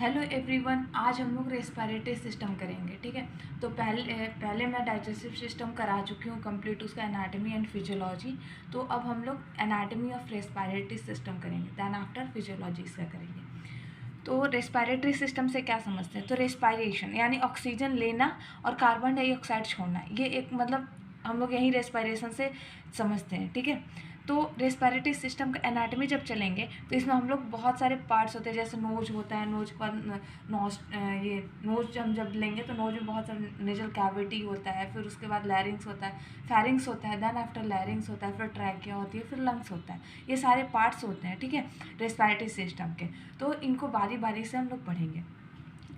Hello everyone, आज हम लोग रेस्पिरेटरी सिस्टम करेंगे। ठीक है, तो पहले मैं डाइजेस्टिव सिस्टम करा चुकी हूँ कंप्लीट, उसका एनाटॉमी एंड फिजियोलॉजी। तो अब हम लोग एनाटॉमी ऑफ रेस्पिरेटरी सिस्टम करेंगे, दैन आफ्टर फिजियोलॉजी से करेंगे। तो रेस्पिरेटरी सिस्टम से क्या समझते हैं? तो रेस्पिरेशन यानी ऑक्सीजन लेना और कार्बन डाइऑक्साइड छोड़ना, ये एक मतलब हम लोग यही रेस्पिरेशन से समझते हैं। ठीक है, तो रेस्पिरेटरी सिस्टम का एनाटॉमी जब चलेंगे तो इसमें हम लोग बहुत सारे पार्ट्स होते हैं, जैसे नोज होता है, नोज का ये नोज हम जब लेंगे तो नोज में बहुत सारा नेजल कैविटी होता है, फिर उसके बाद लैरिंग्स होता है, फेरिंग्स होता है, देन आफ्टर लैरिंग्स होता है, फिर ट्रैकिया होती है, फिर लंग्स होता है। ये सारे पार्ट्स होते हैं, ठीक है, रेस्पिरेटरी सिस्टम के। तो इनको बारी बारी से हम लोग पढ़ेंगे।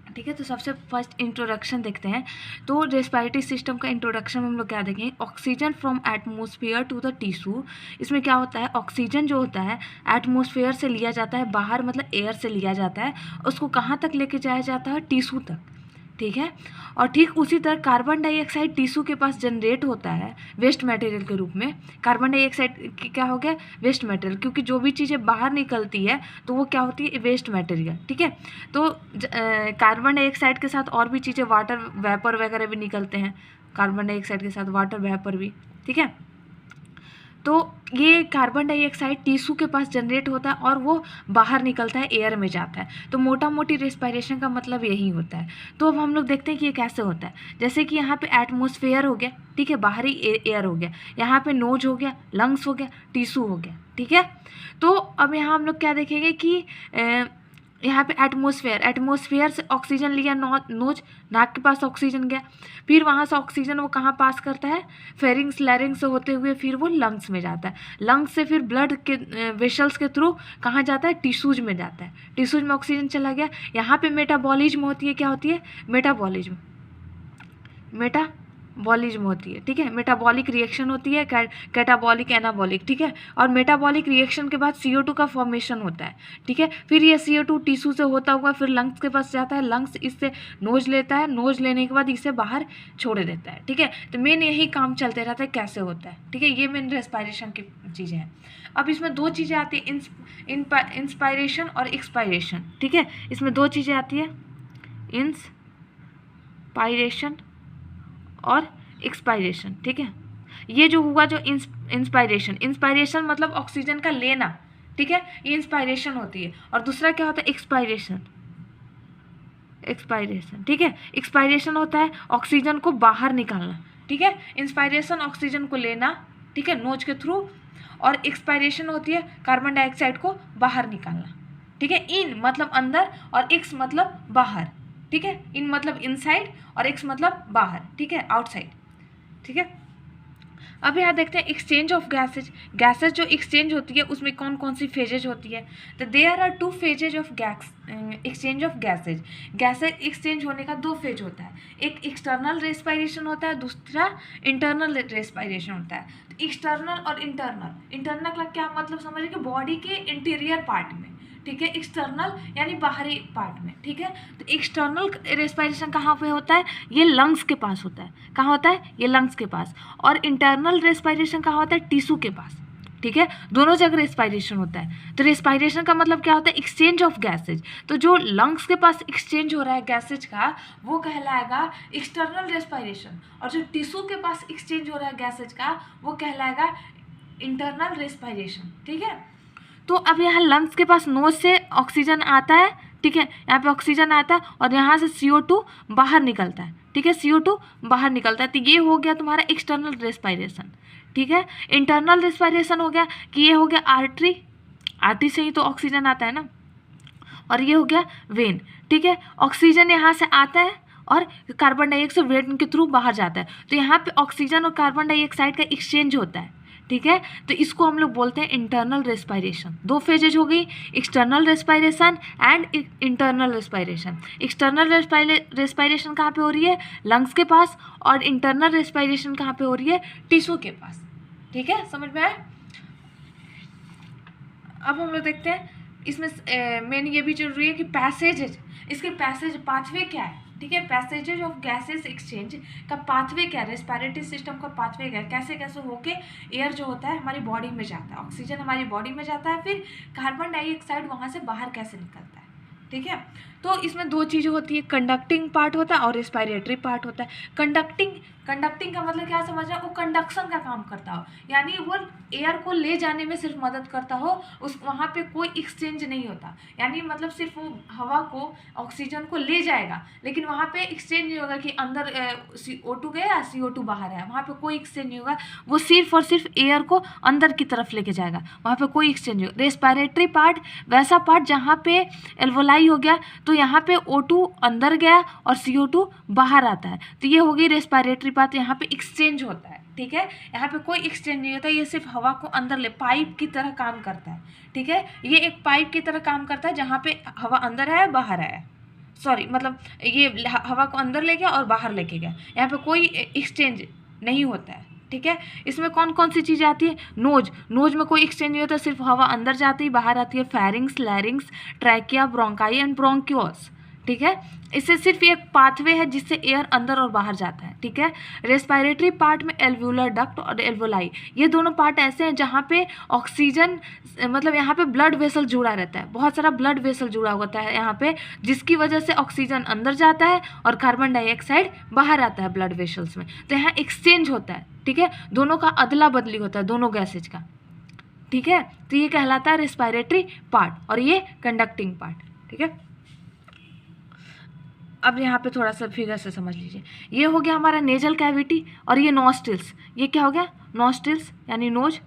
ठीक है, तो सबसे फर्स्ट इंट्रोडक्शन देखते हैं। तो रेस्पिरेटरी सिस्टम का इंट्रोडक्शन में हम लोग क्या देखेंगे? Oxygen from atmosphere to the tissue. इसमें क्या होता है? ऑक्सीजन जो होता है एटमॉस्फेयर से लिया जाता है बाहर, मतलब एयर से लिया जाता है, उसको कहाँ तक लेके जाया जाता है? टिश्यू तक। ठीक है, और ठीक उसी तरह कार्बन डाइऑक्साइड टिश्यू के पास जनरेट होता है वेस्ट मटेरियल के रूप में। कार्बन डाइऑक्साइड क्या हो गया? वेस्ट मटेरियल, क्योंकि जो भी चीज़ें बाहर निकलती है तो वो क्या होती है? Waste material. ठीक है, तो कार्बन डाइऑक्साइड के साथ और भी चीज़ें, वाटर वेपर वगैरह भी निकलते हैं, कार्बन डाइऑक्साइड के साथ वाटर वेपर भी। ठीक है, तो ये कार्बन डाइऑक्साइड टिश्यू के पास जनरेट होता है और वो बाहर निकलता है, एयर में जाता है। तो मोटा मोटी रेस्पिरेशन का मतलब यही होता है। तो अब हम लोग देखते हैं कि ये कैसे होता है। जैसे कि यहाँ पे एटमॉस्फेयर हो गया, ठीक है, बाहरी एयर हो गया, यहाँ पे नोज हो गया, लंग्स हो गया, टिश्यू हो गया। ठीक है, तो अब यहाँ हम लोग क्या देखेंगे कि यहाँ पे एटमॉस्फेयर से ऑक्सीजन लिया, नोज नाक के पास ऑक्सीजन गया, फिर वहाँ से ऑक्सीजन वो कहाँ पास करता है? फेरिंग्स लैरिंग्स से होते हुए फिर वो लंग्स में जाता है, लंग्स से फिर ब्लड के वेसल्स के थ्रू कहाँ जाता है? टिश्यूज में जाता है, टिश्यूज में ऑक्सीजन चला गया। यहाँ पे मेटाबॉलिज्म होती है, क्या होती है? मेटाबॉलिज्म होती है। ठीक है, मेटाबॉलिक रिएक्शन होती है, कैटाबॉलिक, एनाबॉलिक। ठीक है, और मेटाबॉलिक रिएक्शन के बाद CO2 का फॉर्मेशन होता है। ठीक है, फिर ये CO2 टिश्यू से होता हुआ फिर लंग्स के पास जाता है, लंग्स इससे नोज लेता है, नोज लेने के बाद इसे बाहर छोड़ देता है। ठीक है, तो मेन यही काम चलते रहता है, कैसे होता है। ठीक है, ये मेन रेस्पिरेशन की चीज़ें हैं। अब इसमें दो चीज़ें आती है, इंस्पायरेशन और एक्सपायरेशन। ठीक है, इसमें दो चीज़ें आती है, इंस्पायरेशन और एक्सपायरेशन। ठीक है, ये जो हुआ जो इंस्पायरेशन मतलब ऑक्सीजन का लेना। ठीक है, ये इंस्पायरेशन होती है। और दूसरा क्या होता है? एक्सपायरेशन। ठीक है, एक्सपायरेशन होता है ऑक्सीजन को बाहर निकालना। ठीक है, इंस्पायरेशन ऑक्सीजन को लेना, ठीक है, नोज के थ्रू, और एक्सपायरेशन होती है कार्बन डाइऑक्साइड को बाहर निकालना। ठीक है, इन मतलब अंदर और एक्स मतलब बाहर। ठीक है, इन मतलब इनसाइड और एक्स मतलब बाहर। ठीक है, आउटसाइड। ठीक है, अब यहाँ देखते हैं एक्सचेंज ऑफ गैसेज जो एक्सचेंज होती है उसमें कौन कौन सी फेजेज होती है? तो there are 2 phases of exchange of gases exchange होने का 2 फेज होता है। एक एक्सटर्नल रेस्पिरेशन होता है, दूसरा इंटरनल रेस्पिरेशन होता है। तो एक्सटर्नल और इंटरनल का क्या मतलब समझिए कि बॉडी के इंटीरियर पार्ट में। ठीक है, एक्सटर्नल यानी बाहरी पार्ट में। ठीक है, तो एक्सटर्नल रेस्पिरेशन कहाँ पे होता है? ये लंग्स के पास होता है। कहाँ होता है? ये लंग्स के पास। और इंटरनल रेस्पिरेशन कहाँ होता है? टिश्यू के पास। ठीक है, दोनों जगह रेस्पिरेशन होता है। तो रेस्पिरेशन का मतलब क्या होता है? Exchange of gases. तो जो लंग्स के पास एक्सचेंज हो रहा है गैसेज का, वो कहलाएगा एक्सटर्नल रेस्पिरेशन, और जो टिश्यू के पास एक्सचेंज हो रहा है गैसेज का, वो कहलाएगा इंटरनल रेस्पिरेशन। ठीक है, तो अब यहाँ लंग्स के पास नोज से ऑक्सीजन आता है। ठीक है, यहाँ पे ऑक्सीजन आता है और यहाँ से CO2 बाहर निकलता है। ठीक है, CO2 बाहर निकलता है। तो ये हो गया तुम्हारा एक्सटर्नल रेस्पिरेशन। ठीक है, इंटरनल रेस्पिरेशन हो गया कि ये हो गया आर्टरी से ही तो ऑक्सीजन आता है ना, और ये हो गया वेन। ठीक है, ऑक्सीजन यहाँ से आता है और कार्बन डाइऑक्साइड वेन के थ्रू बाहर जाता है। तो यहाँ पे ऑक्सीजन और कार्बन डाइऑक्साइड का एक्सचेंज होता है। ठीक है, तो इसको हम लोग बोलते हैं इंटरनल रेस्पिरेशन। 2 फेजेज हो गई, external respiration and internal respiration. External respiration कहाँ पे हो रही है? लंग्स के पास। और इंटरनल रेस्पिरेशन कहाँ पे हो रही है? टिश्यू के पास। ठीक है, समझ में आया? अब हम लोग देखते हैं इसमें मेन ये भी जरूरी है कि पैसेजेज, इसके पैसेज पाथवे क्या है? ठीक है, पैसेजेज ऑफ गैसेस एक्सचेंज का पाथवे क्या है? रेस्पिरेटरी सिस्टम का पाथवे क्या है? कैसे कैसे होके एयर जो होता है हमारी बॉडी में जाता है, ऑक्सीजन हमारी बॉडी में जाता है, फिर कार्बन डाइऑक्साइड वहाँ से बाहर कैसे निकलता है। ठीक है। तो इसमें दो चीज़ें होती है, कंडक्टिंग पार्ट होता है और रेस्पिरेटरी पार्ट होता है। कंडक्टिंग का मतलब क्या समझना, वो कंडक्शन का काम करता हो, यानी वो एयर को ले जाने में सिर्फ मदद करता हो, उस वहाँ पे कोई एक्सचेंज नहीं होता, यानी मतलब सिर्फ वो हवा को, ऑक्सीजन को ले जाएगा, लेकिन वहाँ पे एक्सचेंज नहीं होगा कि अंदर CO2 गया CO2 बाहर है, वहाँ पे कोई एक्सचेंज नहीं होगा, वो सिर्फ और सिर्फ एयर को अंदर की तरफ लेके जाएगा, वहाँ पे कोई एक्सचेंज नहीं होगा। रेस्पिरेटरी पार्ट वैसा पार्ट जहाँ पे एल्वोलाई हो गया तो यहाँ पे O2 अंदर गया और CO2 बाहर आता है, तो ये हो गई रेस्पिरेटरी पार्ट, यहाँ पे एक्सचेंज होता है, ठीक है। यहाँ पे कोई एक्सचेंज नहीं होता, ये सिर्फ हवा को अंदर ले, पाइप की तरह काम करता है, ठीक है। ये एक पाइप की तरह काम करता है जहाँ पे हवा अंदर है बाहर आया, सॉरी मतलब ये हवा को अंदर ले गया और बाहर लेके गया, यहाँ पे कोई एक्सचेंज नहीं होता है, ठीक है। इसमें कौन कौन सी चीज़ें आती है, नोज में कोई एक्सचेंज नहीं होता, सिर्फ हवा अंदर जाती है बाहर आती है। Pharynx, लैरिंग्स, trachea, bronchi and bronchioles, ठीक है। इससे सिर्फ एक पाथवे है जिससे एयर अंदर और बाहर जाता है, ठीक है। रेस्पिरेटरी पार्ट में एल्वुलर डक्ट और एल्वोलाई, ये दोनों पार्ट ऐसे हैं जहाँ पे ऑक्सीजन, मतलब यहाँ पे ब्लड वेसल जुड़ा रहता है, बहुत सारा ब्लड वेसल जुड़ा होता है यहाँ पे, जिसकी वजह से ऑक्सीजन अंदर जाता है और कार्बन डाइऑक्साइड बाहर आता है ब्लड वेसल्स में, तो यहाँ एक्सचेंज होता है, ठीक है। दोनों का अदला बदली होता है, दोनों गैसेज का, ठीक है। तो ये कहलाता है रेस्पिरेटरी पार्ट और ये कंडक्टिंग पार्ट, ठीक है। अब यहाँ पे थोड़ा सा फिगर से समझ लीजिए, ये हो गया हमारा नेजल कैविटी और ये नॉस्ट्रिल्स, ये क्या हो गया नॉस्ट्रिल्स यानी नोज,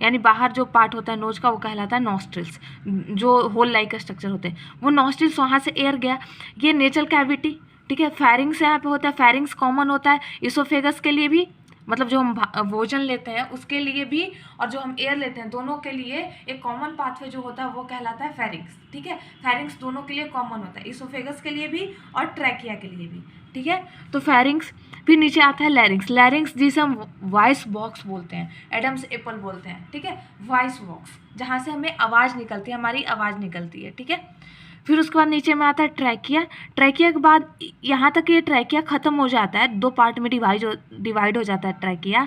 यानी बाहर जो पार्ट होता है नोज का वो कहलाता है नॉस्ट्रिल्स, जो होल लाइक स्ट्रक्चर होते हैं वो नॉस्ट्रिल्स, वहाँ से एयर गया, ये नेजल कैविटी, ठीक है। फेरिंग्स यहाँ पे होता है, फेरिंग्स कॉमन होता है इसोफेगस के लिए भी, मतलब जो हम भोजन लेते हैं उसके लिए भी और जो हम एयर लेते हैं दोनों के लिए एक कॉमन पाथवे जो होता है वो कहलाता है फेरिंग्स, ठीक है। फेरिंग्स दोनों के लिए कॉमन होता है, इसोफेगस के लिए भी और ट्रैकिया के लिए भी, ठीक है। तो फेरिंग्स, फिर नीचे आता है लैरिंग्स, लैरिंग्स जिसे हम वॉइस बॉक्स बोलते हैं, एडम्स एप्पल बोलते हैं, ठीक है, वॉइस बॉक्स, जहाँ से हमें आवाज़ निकलती है, हमारी आवाज़ निकलती है, ठीक है। फिर उसके बाद नीचे में आता है ट्रैकिया, ट्रैकिया के बाद यहाँ तक ये ट्रैकिया ख़त्म हो जाता है, दो पार्ट में डिवाइड हो जाता है ट्रैकिया।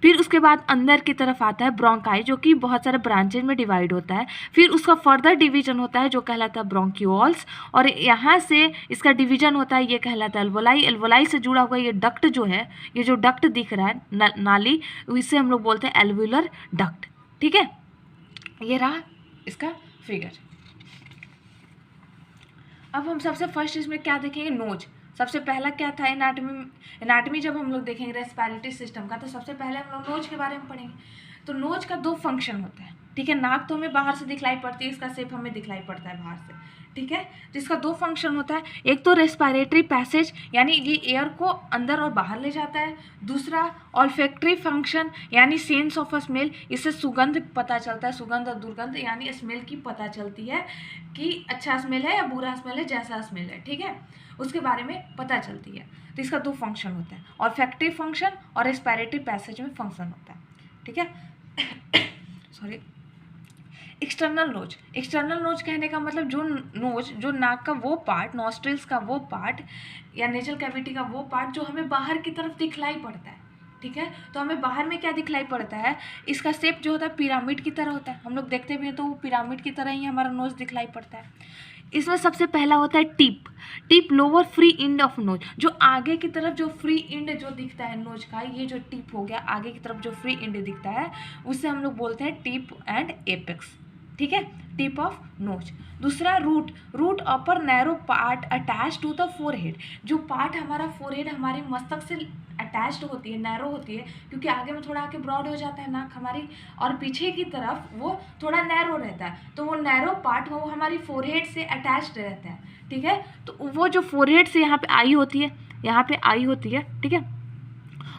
फिर उसके बाद अंदर की तरफ आता है ब्रोंकाई, जो कि बहुत सारे ब्रांचेज में डिवाइड होता है। फिर उसका फर्दर डिवीजन होता है जो कहलाता है ब्रोंक्यूल्स, और यहाँ से इसका डिवीजन होता है, ये कहलाता है एल्वोलाई। एल्वोलाई से जुड़ा हुआ ये डक्ट जो है, ये जो डक्ट दिख रहा है नाली, इसे हम लोग बोलते हैं एल्वुलर डक्ट, ठीक है। ये रहा इसका फिगर। अब हम सबसे फर्स्ट इसमें क्या देखेंगे, नोज। सबसे पहला क्या था एनाटमी जब हम लोग देखेंगे रेस्पिरेटरी सिस्टम का, तो सबसे पहले हम लोग नोज के बारे में पढ़ेंगे। तो नोज का दो फंक्शन होता है, ठीक है। नाक तो हमें बाहर से दिखलाई पड़ती है, इसका शेप हमें दिखलाई पड़ता है बाहर से, ठीक है। जिसका दो फंक्शन होता है, एक तो रेस्पिरेटरी पैसेज यानी ये एयर को अंदर और बाहर ले जाता है, दूसरा ऑल्फैक्टरी फंक्शन यानी सेंस ऑफ स्मेल, इससे सुगंध पता चलता है, सुगंध और दुर्गंध यानी स्मेल की पता चलती है कि अच्छा स्मेल है या बुरा स्मेल है, जैसा स्मेल है, ठीक है, उसके बारे में पता चलती है। तो इसका दो फंक्शन होता है, ऑल्फैक्टरी फंक्शन और रेस्पिरेटरी पैसेज में फंक्शन होता है, ठीक है। सॉरी। एक्सटर्नल नोज कहने का मतलब जो नाक का वो पार्ट, नॉस्ट्रिल्स का वो पार्ट या नेजल कैविटी का वो पार्ट जो हमें बाहर की तरफ दिखलाई पड़ता है, ठीक है। तो हमें बाहर में क्या दिखलाई पड़ता है, इसका शेप जो होता है पिरामिड की तरह होता है, हम लोग देखते भी हैं तो वो पिरामिड की तरह ही हमारा नोज दिखलाई पड़ता है। इसमें सबसे पहला होता है tip lower free end of nose, जो आगे की तरफ जो फ्री एंड जो दिखता है नोज का, ये जो टिप हो गया आगे की तरफ जो फ्री एंड दिखता है उससे हम लोग बोलते हैं टिप एंड एपेक्स, ठीक है, टिप ऑफ नोज। दूसरा root upper narrow part attach to the forehead, जो पार्ट हमारा फोरहेड हमारे मस्तक से अटैच्ड होती है, नैरो होती है, क्योंकि आगे में थोड़ा आके ब्रॉड हो जाता है नाक हमारी, और पीछे की तरफ वो थोड़ा नैरो रहता है, तो वो नैरो पार्ट वो हमारी फोरहेड से अटैच्ड रहता है, ठीक है। तो वो जो फोरहेड से यहाँ पे आई होती है, यहाँ पे आई होती है, ठीक है,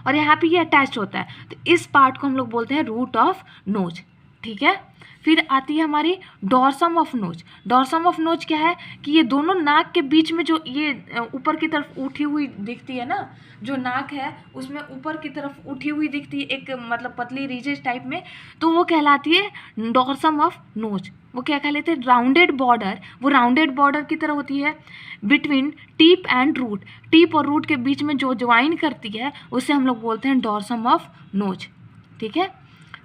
और यहाँ पे ये अटैच होता है, तो इस पार्ट को हम लोग बोलते हैं रूट ऑफ नोज, ठीक है। फिर आती है हमारी dorsum of nose. Dorsum of nose क्या है कि ये दोनों नाक के बीच में जो ये ऊपर की तरफ उठी हुई दिखती है ना, जो नाक है उसमें ऊपर की तरफ उठी हुई दिखती है एक मतलब पतली रीजेस टाइप में, तो वो कहलाती है डॉर्सम ऑफ नोज। वो क्या कहलाते हैं, राउंडेड बॉर्डर, वो राउंडेड बॉर्डर की तरह होती है between tip and root, tip और रूट के बीच में जो ज्वाइन करती है उसे हम लोग बोलते हैं डॉर्सम ऑफ नोज, ठीक है।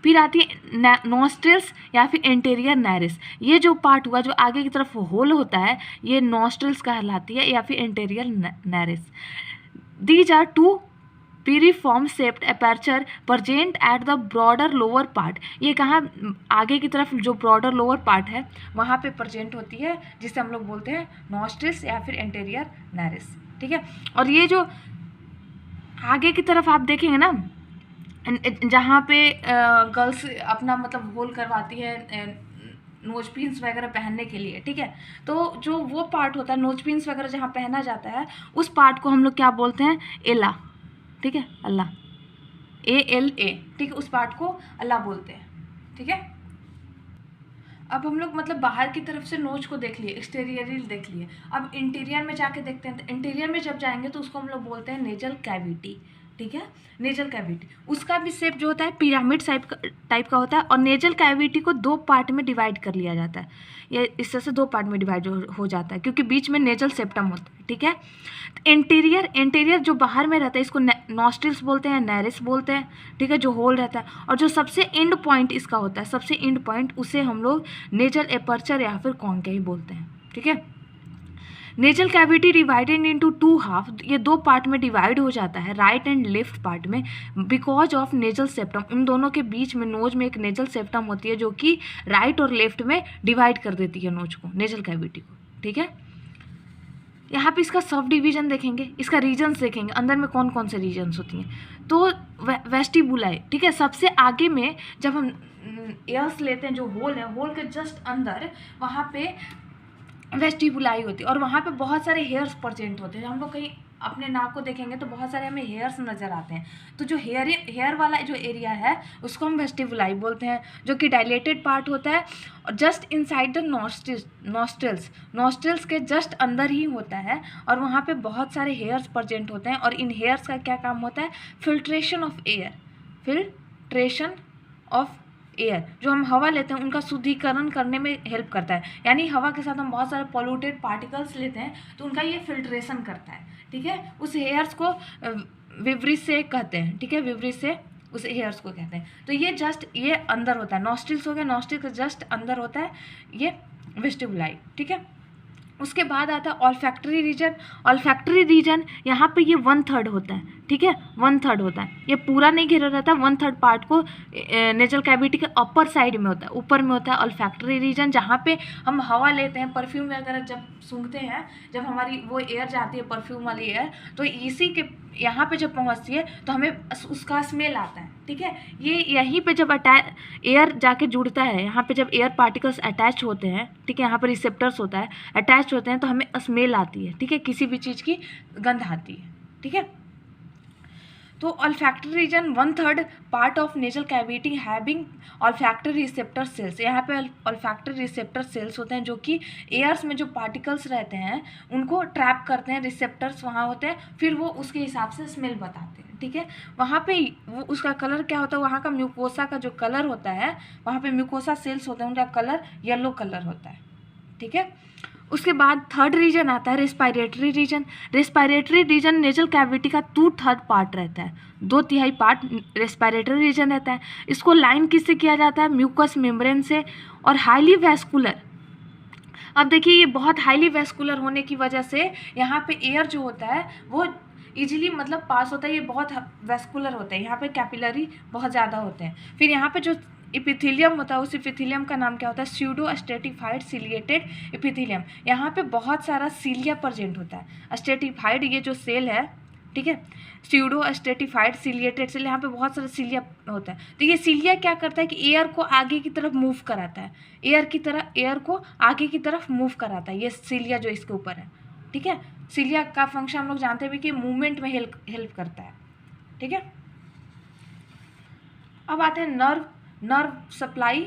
फिर आती है नॉस्ट्रल्स या फिर एंटेरियर नारिस। ये जो पार्ट हुआ जो आगे की तरफ होल होता है ये नॉस्ट्रल्स कहलाती है या फिर anterior naris. These are two piriform shaped aperture present at the broader lower part. ये कहाँ आगे की तरफ जो ब्रॉडर लोअर पार्ट है वहाँ पे प्रेजेंट होती है, जिसे हम लोग बोलते हैं नॉस्ट्रल्स या फिर एंटेरियर नारिस, ठीक है। और ये जो आगे की तरफ आप देखेंगे ना, जहाँ पे गर्ल्स अपना मतलब होल करवाती है नोज पिन्स वगैरह पहनने के लिए, ठीक है, तो जो वो पार्ट होता है नोज पिन्स वगैरह जहाँ पहना जाता है उस पार्ट को हम लोग क्या बोलते हैं, एला, ठीक है, अल्लाह, ALA, ठीक है, उस पार्ट को अल्लाह बोलते हैं, ठीक है। अब हम लोग मतलब बाहर की तरफ से नोज को देख लिए, एक्सटीरियर देख लिए, अब इंटीरियर में जाके देखते हैं। तो इंटीरियर में जब जाएंगे तो उसको हम लोग बोलते हैं नेजल कैविटी, ठीक है, नेजल कैविटी। उसका भी शेप जो होता है पिरामिड टाइप का होता है, और नेजल कैविटी को 2 पार्ट में डिवाइड कर लिया जाता है। ये इस तरह से 2 पार्ट में डिवाइड हो जाता है क्योंकि बीच में नेजल सेप्टम होता है, ठीक है। इंटीरियर जो बाहर में रहता है इसको नॉस्ट्रल्स बोलते हैं, नारिस बोलते हैं, ठीक है, जो होल रहता है। और जो सबसे एंड पॉइंट इसका होता है, सबसे एंड पॉइंट, उसे हम लोग नेजल एपर्चर या फिर कॉन्केव बोलते हैं, ठीक है। Nasal cavity divided into 2 half, ये 2 पार्ट में डिवाइड हो जाता है, राइट एंड लेफ्ट पार्ट में, बिकॉज ऑफ नेजल सेप्टम। इन दोनों के बीच में नोज में एक नेजल सेप्टम होती है जो कि राइट और लेफ्ट में डिवाइड कर देती है नोज को, नेजल कैविटी को, ठीक है। यहाँ पे इसका सब डिवीजन देखेंगे, इसका रीजन्स देखेंगे, अंदर में कौन कौन से रीजन्स होती हैं। तो वेस्टिबुलाई, ठीक है, सबसे आगे में जब हम एयर्स लेते हैं, जो होल है, होल के जस्ट अंदर वहाँ पे वेस्टिबुलाई होती है और वहाँ पे बहुत सारे हेयर्स प्रेजेंट होते हैं। हम लोग कहीं अपने नाक को देखेंगे तो बहुत सारे हमें हेयर्स नज़र आते हैं। तो जो हेयर वाला जो एरिया है उसको हम वेस्टिबुलाई बोलते हैं, जो कि डायलेटेड पार्ट होता है और जस्ट इनसाइड द नॉस्ट्रल्स के जस्ट अंदर ही होता है, और वहाँ पे बहुत सारे हेयर्स प्रेजेंट होते हैं। और इन हेयर्स का क्या काम होता है, फिल्ट्रेशन ऑफ एयर, जो हम हवा लेते हैं उनका शुद्धिकरण करने में हेल्प करता है। यानी हवा के साथ हम बहुत सारे पॉल्यूटेड पार्टिकल्स लेते हैं तो उनका ये फिल्ट्रेशन करता है, ठीक है। उस हेयर्स को विवरिस से कहते हैं, ठीक है, विवरिस से उस हेयर्स को कहते हैं। तो ये जस्ट ये अंदर होता है, नॉस्ट्रल्स हो गया, नॉस्ट्रल के जस्ट अंदर होता है ये वेस्टिबुलाई, ठीक है। उसके बाद आता है ऑल्फैक्टरी रीजन। ऑल्फैक्टरी रीजन यहाँ पे ये 1/3 होता है, ठीक है, 1/3 होता है, ये पूरा नहीं घेरा रहता, 1/3 पार्ट को नेजल कैविटी के अपर साइड में होता है, ऊपर में होता है ऑल्फैक्टरी रीजन, जहाँ पे हम हवा लेते हैं, परफ्यूम वगैरह जब सूंघते हैं, जब हमारी वो एयर जाती है परफ्यूम वाली एयर, तो इसी के यहाँ पे जब पहुँचती है तो हमें उसका स्मेल आता है, ठीक है। ये यहीं पे जब एयर जाके जुड़ता है, यहाँ पे जब एयर पार्टिकल्स अटैच होते हैं, ठीक है, यहाँ पर रिसेप्टर्स होता है, अटैच होते हैं तो हमें स्मेल आती है, ठीक है, किसी भी चीज़ की गंध आती है, ठीक है। तो olfactory region 1/3 part of nasal cavity having olfactory receptor cells. यहाँ पे ऑल्फैक्टरी रिसेप्टर सेल्स होते हैं जो कि एयर्स में जो पार्टिकल्स रहते हैं उनको ट्रैप करते हैं, रिसेप्टर्स वहाँ होते हैं, फिर वो उसके हिसाब से स्मेल बताते हैं, ठीक है। वहाँ पे वो उसका कलर क्या होता है, वहाँ का म्यूकोसा का जो कलर होता है, वहाँ पे म्यूकोसा सेल्स होते हैं, उनका कलर येलो कलर होता है, ठीक है। उसके बाद 3rd रीजन आता है respiratory reason. Respiratory reason nasal cavity का 2/3 पार्ट रहता है, 2/3 पार्ट रेस्पिरेटरी रीजन रहता है। इसको लाइन किससे किया जाता है, म्यूकस मेम्ब्रेन से, और हाईली वैस्कुलर। अब देखिए ये बहुत हाईली वैस्कुलर होने की वजह से यहाँ पे एयर जो होता है वो इजीली मतलब पास होता है, ये बहुत वैस्कुलर होता है, यहाँ पे कैपिलरी बहुत ज़्यादा होते हैं। फिर यहाँ पे जो इपिथीलियम होता है उस इपिथीलियम का नाम क्या होता है, स्यूडो स्ट्रेटिफाइड सिलिएटेड इपिथीलियम। यहाँ पे बहुत सारा सीलिया प्रेजेंट होता है। स्ट्रेटिफाइड ये जो सेल है, ठीक है, स्यूडो स्ट्रेटिफाइड सिलिएटेड सेल, यहाँ पे बहुत सारा सीलिया होता है। तो ये सीलिया क्या करता है कि एयर को आगे की तरफ मूव कराता है, एयर को आगे की तरफ मूव कराता है, ये सीलिया जो इसके ऊपर है, ठीक है। सीलिया का फंक्शन हम लोग जानते हैं भी कि मूवमेंट में हेल्प करता है, ठीक है। अब आते हैं nerve supply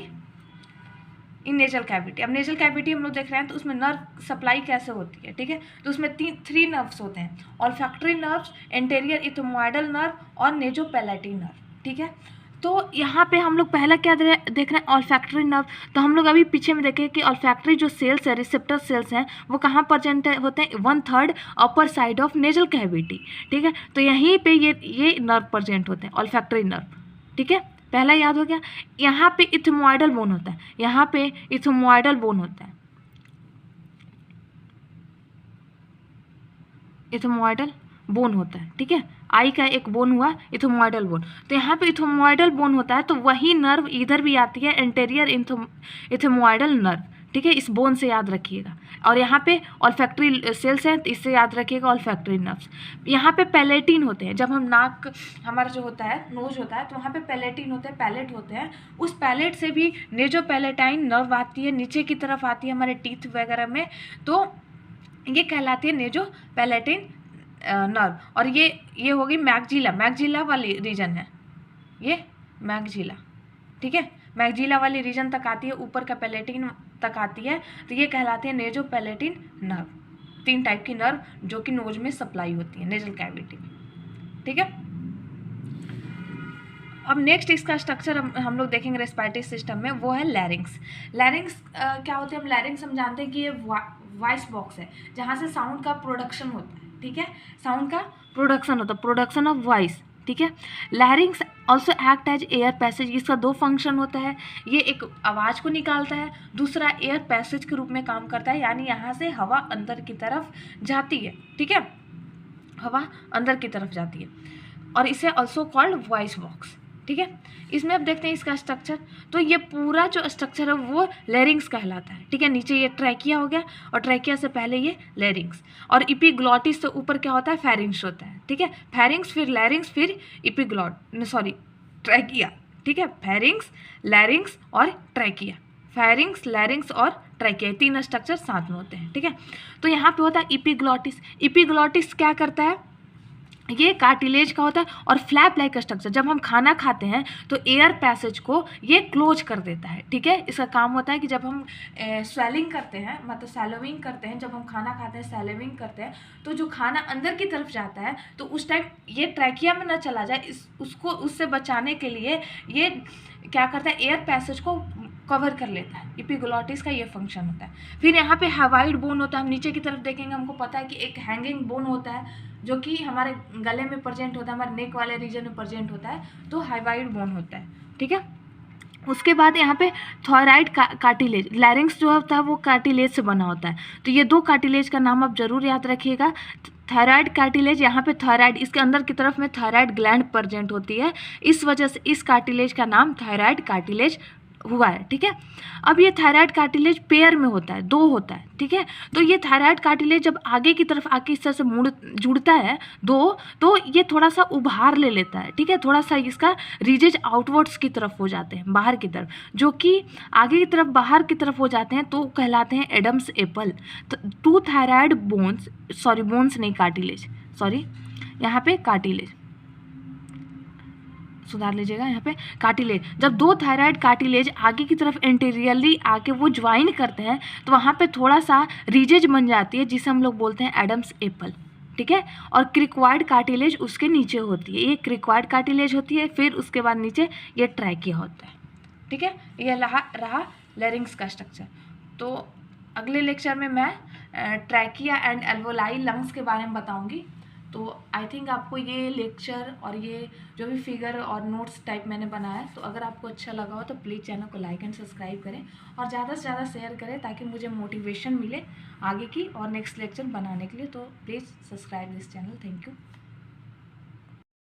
in nasal cavity. अब नेजल कैविटी हम लोग देख रहे हैं तो उसमें नर्व सप्लाई कैसे होती है, ठीक है। तो उसमें 3 नर्व्स होते हैं, olfactory nerves, anterior ethmoidal nerve और नेजोपैलेटी नर्व, ठीक है। तो यहाँ पे हम लोग पहला क्या देख रहे हैं, ऑल्फैक्टरी नर्व। तो हम लोग अभी पीछे में देखें कि ऑल्फैक्टरी जो सेल्स है, रिसेप्टर सेल्स हैं, वो कहाँ प्रेजेंट होते हैं, 1/3 upper side of nasal cavity, ठीक है। तो यहीं पे ये नर्व प्रेजेंट होते हैं, ऑल्फैक्टरी नर्व, ठीक है। पहला याद हो गया। यहाँ पे इथमोइडल बोन होता है, यहाँ पे इथमोइडल बोन होता है, इथमोइडल बोन होता है, ठीक है। आई का एक बोन हुआ इथमोइडल बोन, तो यहाँ पे इथमोइडल बोन होता है, तो वही नर्व इधर भी आती है, एंटेरियर इथमोइडल नर्व, ठीक है। इस बोन से याद रखिएगा। और यहाँ पे ऑल्फैक्टरी सेल्स हैं, तो इससे याद रखिएगा ऑल्फैक्टरी नर्व्स। यहाँ पे पैलेटिन होते हैं, जब हम नाक हमारा जो होता है नोज होता है, तो वहाँ पे पैलेटिन होते हैं, पैलेट होते हैं। उस पैलेट से भी नेजोपैलेटाइन नर्व आती है, नीचे की तरफ आती है हमारे टीथ वगैरह में, तो ये कहलाती है नेजोपैलेटाइन नर्व। और ये होगी मैग्जिला, मैग्जिला वाली रीजन है ये, मैग्जिला, ठीक है। मैग्जिला वाली रीजन तक आती है, ऊपर का पैलेटिन तक आती है, तो ये कहलाती है नेजोपैलेटिन नर्व। 3 टाइप की नर्व जो कि नोज में सप्लाई होती है, नेजल कैविटी में, ठीक है। अब नेक्स्ट इसका स्ट्रक्चर हम लोग देखेंगे रेस्पिरेटरी सिस्टम में, वो है लैरिंग्स। लैरिंग्स क्या होते हैं? हम लैरिंग्स हम जानते हैं कि ये वॉइस बॉक्स है, जहाँ से साउंड का प्रोडक्शन होता है, ठीक है। साउंड का प्रोडक्शन होता है, प्रोडक्शन ऑफ वॉइस, ठीक है। Larynx also act as air passage. इसका 2 फंक्शन होता है, ये एक आवाज़ को निकालता है, दूसरा एयर पैसेज के रूप में काम करता है, यानी यहाँ से हवा अंदर की तरफ जाती है, ठीक है, हवा अंदर की तरफ जाती है, और इसे ऑल्सो कॉल्ड वॉइस बॉक्स, ठीक है। इसमें अब देखते हैं इसका स्ट्रक्चर, तो ये पूरा जो स्ट्रक्चर है वो लैरिंग्स कहलाता है, ठीक है। नीचे ये ट्रैकिया हो गया, और ट्रैकिया से पहले ये लैरिंग्स, और इपीग्लॉटिस से ऊपर क्या होता है? फेरिंग्स होता है, ठीक है। फेरिंग्स, फिर लैरिंग्स, फिर ट्रैकिया, ठीक है। फेरिंग्स, लैरिंग्स और ट्रैकिया, फेरिंग्स, लैरिंग्स और ट्रैकिया, 3 स्ट्रक्चर साथ में होते हैं, ठीक है। तो यहाँ पे होता है इपीग्लॉटिस। इपीग्लॉटिस क्या करता है? ये कार्टिलेज का होता है और फ्लैप लाइक स्ट्रक्चर। जब हम खाना खाते हैं तो एयर पैसेज को ये क्लोज कर देता है, ठीक है। इसका काम होता है कि जब हम स्वेलिंग करते हैं, मतलब सैलोविंग करते हैं, जब हम खाना खाते हैं सैलोविंग करते हैं, तो जो खाना अंदर की तरफ जाता है तो उस टाइम ये ट्रैकिया में ना चला जाए, उसको उससे बचाने के लिए ये क्या करता है? एयर पैसेज को कवर कर लेता है। इपीग्लॉटिस का ये फंक्शन होता है। फिर यहाँ पे हैवाइड बोन होता है, हम नीचे की तरफ देखेंगे, हमको पता है कि एक हैंगिंग बोन होता है जो कि हमारे गले में प्रेजेंट होता है, हमारे नेक वाले रीजन में प्रेजेंट होता है, तो हैवाइड बोन होता है, ठीक है। उसके बाद यहाँ पे थायराइड कार्टिलेज, लैरिंग्स जो होता है वो कार्टिलेज से बना होता है, तो ये 2 कार्टिलेज का नाम आप जरूर याद रखिएगा। थायराइड कार्टिलेज, यहाँ पे थायराइड, इसके अंदर की तरफ में थायराइड ग्लैंड प्रेजेंट होती है, इस वजह से इस कार्टिलेज का नाम थायराइड कार्टिलेज हुआ है, ठीक है। अब ये थायराइड कार्टिलेज पेयर में होता है, 2 होता है, ठीक है। तो ये थायराइड कार्टिलेज जब आगे की तरफ आके इस तरह से जुड़ता है 2, तो ये थोड़ा सा उभार ले लेता है, ठीक है। थोड़ा सा इसका रीजेज आउटवर्ड्स की तरफ हो जाते हैं, बाहर की तरफ, जो कि आगे की तरफ बाहर की तरफ हो जाते हैं तो कहलाते हैं एडम्स एप्पल। तो 2 थायराइड बोन्स, बोन्स नहीं, कार्टिलेज, यहाँ पे कार्टिलेज सुधार लीजिएगा, यहाँ पे कार्टिलेज। जब 2 थायराइड कार्टिलेज आगे की तरफ एंटीरियरली आके वो ज्वाइन करते हैं तो वहाँ पे थोड़ा सा रीजेज बन जाती है, जिसे हम लोग बोलते हैं एडम्स एप्पल, ठीक है। और क्रिक्वाइड कार्टिलेज उसके नीचे होती है, ये क्रिक्वाइड कार्टिलेज होती है, फिर उसके बाद नीचे ये ट्रैकिया होता है, ठीक है। ये रहा लैरिंग्स का स्ट्रक्चर। तो अगले लेक्चर में मैं ट्रैकिया एंड एल्वोलाई लंग्स के बारे में बताऊँगी। तो आई थिंक आपको ये लेक्चर और ये जो भी फिगर और नोट्स टाइप मैंने बनाया है, तो अगर आपको अच्छा लगा हो तो प्लीज़ चैनल को लाइक एंड सब्सक्राइब करें और ज़्यादा से ज़्यादा शेयर करें, ताकि मुझे मोटिवेशन मिले आगे की और नेक्स्ट लेक्चर बनाने के लिए। तो please subscribe this channel. Thank you.